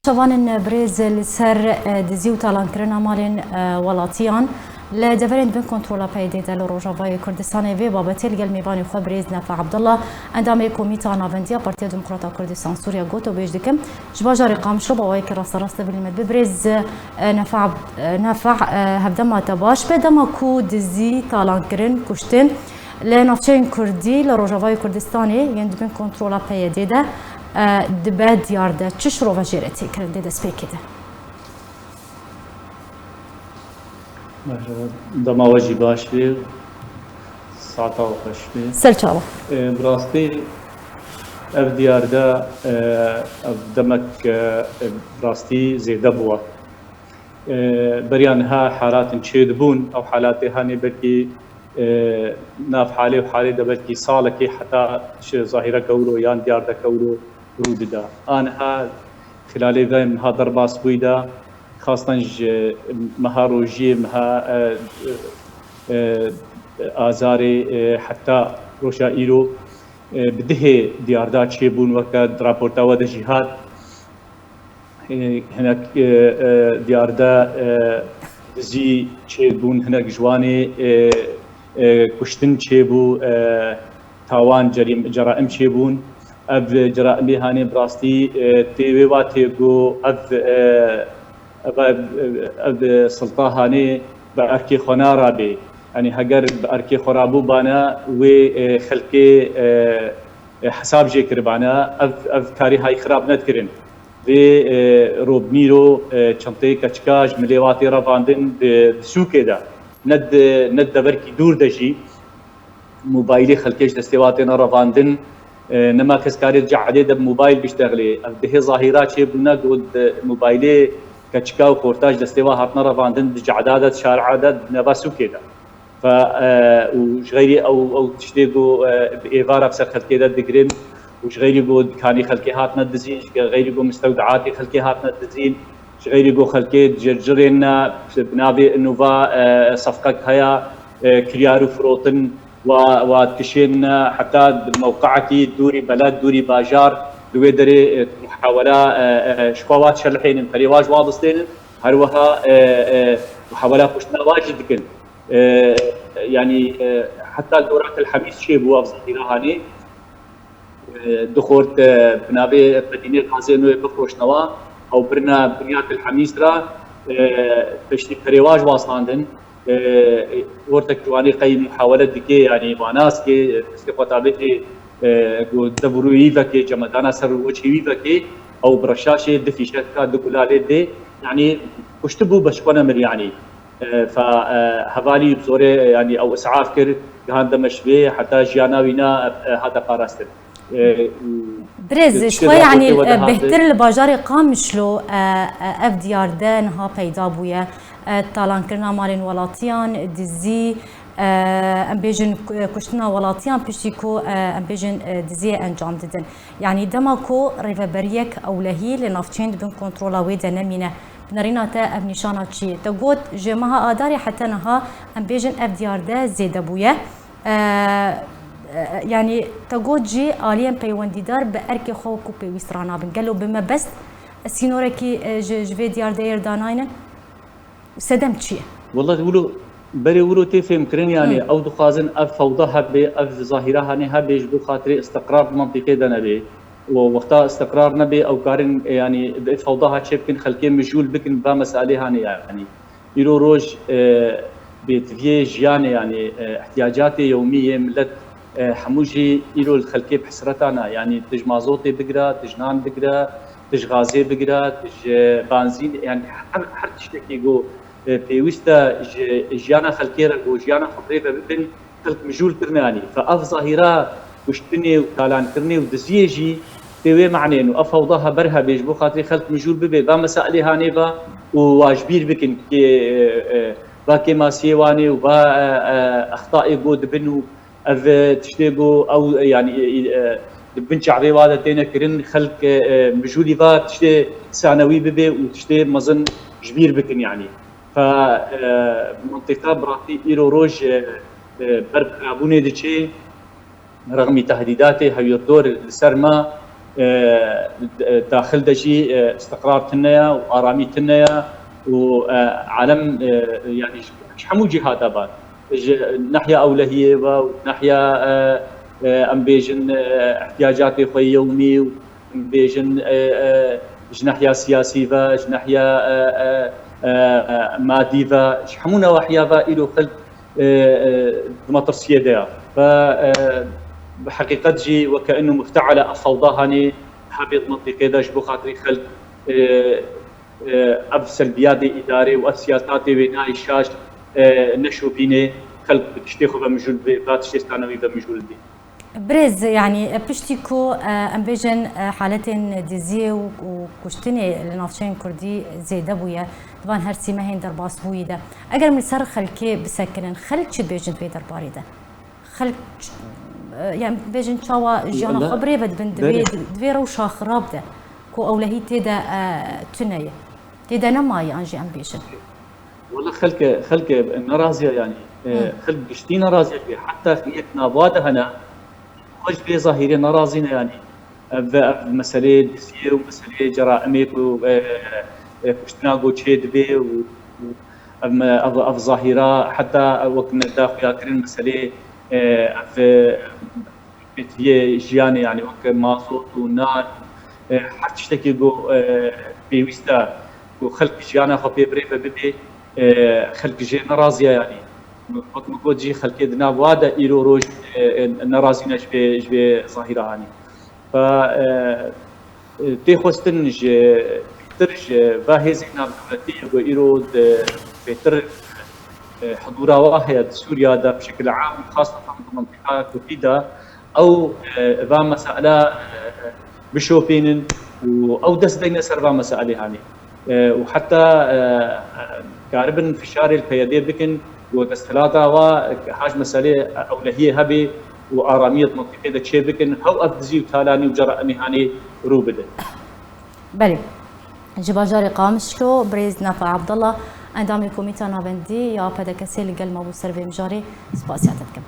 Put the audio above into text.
شوان بريز لسر دزي وطالان كرنا مالين ولاتيان لدفرين بن كنترولا بايديدا لروجافاي كردستان في بابتيل قال ميباني خو بريز نفع عبد الله عندما كوميتا نافنديا بارتي ديمقراطا كردستان سوريا غوتو بيجدكم جباجا رقم شرب وايك راس راس بالمد ببريز نفع هبدما تباش بدما كو دزي طالان كرن كشتن لنافچين كردي لروجافاي كردستاني يندبن كنترولا بايديدا دباد يارده چش رو وجرتی کرده دست پیکده دما واجی باش بی ساعتا و خوش بی سلچاوا براستی اف دیارده اف دمک براستی زیده بوا بریان ها حالات چید بون او حالات هانی بلکی ناف حالی و حالی دبلکی سالکی حتی ظاهره کورو یان دیارده کورو روددا آنها خلال ذم ها ضرباس بويدا خاصة مهاروجي مها آزاري حتى روشا إيرو بده دياردات شيبون وكاد رابورتا ودا جهاد هناك دياردا زي شيبون هناك جواني كشتن شيبو تاوان جرائم شيبون اف جرائمي هاني براستي تيوي واتيغو اف سلطه هاني باركي خنارا بي يعني هجر باركي خرابو بانا و خلقي حساب جي كربانا اف كاري هاي خراب نتكرن في روبنيرو چنتي كچكاج مليواتي رافاندن سوكي دا ند بركي دور دجي موبايلي خلقيش دستواتنا رافاندن نما كسكاري جعدي دب موبايل بيشتغلي ده ظاهرات شي بنا قد موبايلي كتشكا وكورتاج دستوا هاتنا رافاندن جعدادات شارعادات نباسو كده ف وغيري او تشتيغو ايفارا بسر خلقي دا دقرين وغيري قد كاني خلقي هاتنا دزين غيري قو مستودعاتي خلقي هاتنا دزين غيري قو خلقي جرجرين بنابي انوفا صفقك هيا كريارو فروتن وتكشين حتى موقعك دوري بلد دوري باجار دويدري محاولة شقوات شلحين فريواج واضستين هروها محاولة كشنا واجد كن يعني حتى الدورات الحميس شيء بوا بظهيرة هاني دخورت بنابي مدينة القازينو بفروشنوا او برنا بنيات الحميس را بشتي فريواج واصلاندن ورتك جواني قيم محاولة دكي يعني وناس كي استقطابتي دبروي فكي جمدانا سر وجهي فكي او برشاشة دفيشات كادقلالي دي يعني كشتبو بشكونا مر يعني فهفالي بزوري يعني او اسعاف كر كان دمشبي حتى جياناوينا هذا قاراستن بريز شوي يعني بهتر الباجار قامشلو اف ديار دان ها پیدا بويا طالان كرنا مالين ولاتيان دزي ام بيجن كشتنا ولاتيان بيشيكو ام بيجن دزي انجام ددن يعني دماكو ريفبريك او لهي لنافچين بن كنترولا ويدا نمينه بنرينا تا اب نشانه چي تقول جماعه اداري حتى نها ام بيجن اف ديار دا زيد ابويا يعني تقول جي آليا بيونديدار بأركي خوكو بيويسترانا بنقلو بما بس سينوركي جفي ديار داير داناينن سدم تشي والله تقولوا بري ولو تفهم كرين يعني او دخازن اف فوضى هبي اف ظاهره هاني هبي جو خاطري استقرار منطقي دنبي ووقتها استقرار نبي او كارن يعني فوضى هاتشي بكن خلكي مجول بكن بمساله هاني يعني يرو روج بيتفي جياني يعني احتياجاتي يوميه ملت حموجي إيرو الخلكي بحسرتنا يعني تج مازوتي بقرا تج نان بقرا تج غازي بقرا تج بنزين يعني حر تشتكي جو بيوستا جيانا خلكي رجو جيانا خطريبه ببن خلك مجول كرناني فاف ظاهره وشتني وكالان كرني ودزيجي تيوي معنين وافوضها برها بيجبو خاطري خلك مجول ببي با مسائل هانيبا وواجبير بكن باكي ما سيواني وبا اخطائي بود بنو اف تشتيغو او يعني بن شعبي وادا تينا كرن خلق مجولي فا تشتي ثانوي ببي وتشتي مزن كبير بكن يعني فمنطقه براتي ايرو روج برك ابوني دشي رغم تهديداته هي الدور السرما داخل دجي استقرار تنيا وآرامي تنيا وعالم يعني شحمو جهات أبان ناحية أولوية وناحية أم بيجن احتياجاتي خوي يومي وأم بيجن ناحية سياسية ناحية مادية شحمو نواحيها إلو خلق مطر سيادة بحقيقة جي وكأنه مفتعلة الفوضى هاني حابط منطقة دا جبو خاطري خلق أب سلبيات إداري وأب سياسات ويناي شاش نشو بيني خلق بتشتيخو بمجول بي باتشتانوي بمجول بي برز يعني بشتيكو ام بيجن حالتين ديزي وكشتني لنافشين كردي زيده بويا طبعا هرسي ما هين درباس بوي ده اگر من سر خلكي بسكنن خلك شي بيجن في درباري ده خلك يعني بيجن شاوا جانا خبري بد بند دوي روشا خراب ده كو اولهي تيدا تنيه تيدا نماي انجي ام بيجن والله خلك نرازيه يعني خلك بشتي نرازيه حتى في ناباده هنا خوش بي ظاهري نرازينا يعني مسألة دسية ومسألة جرائمك وكشتنا قوتشيد بي أف ظاهرة حتى وكنا داخل ياكرين مسألة في هي جياني يعني وك ماسوت ونار حتى تشتكي جو بيوستا وخلق جيانا خو بيبري فبدي خلق جي نرازية يعني وقت مكوجي خلقي دنا وادا إيرو روج نرازينا جبي ظاهرة هاني ف تيخوستن ترج باهزنا دولتي وإيرو بيتر حضورها واحد سوريا دا بشكل عام خاصة في منطقة كوفيدا أو با مسألة بشوبين أو دس بين سربا مسألة هاني وحتى قاربا في شارع البيادير بكن ودستلاتا وحاج مسألة أولهية هبي وآرامية منطقة دا تشي بكن هو أفدزي وتالاني وجرأني هاني روبده بله جباجاري قامشلو بريز نافع عبد الله اندامي كوميتا نافندي يا بدا كسيل قلما بو سربي مجاري سباسياتكم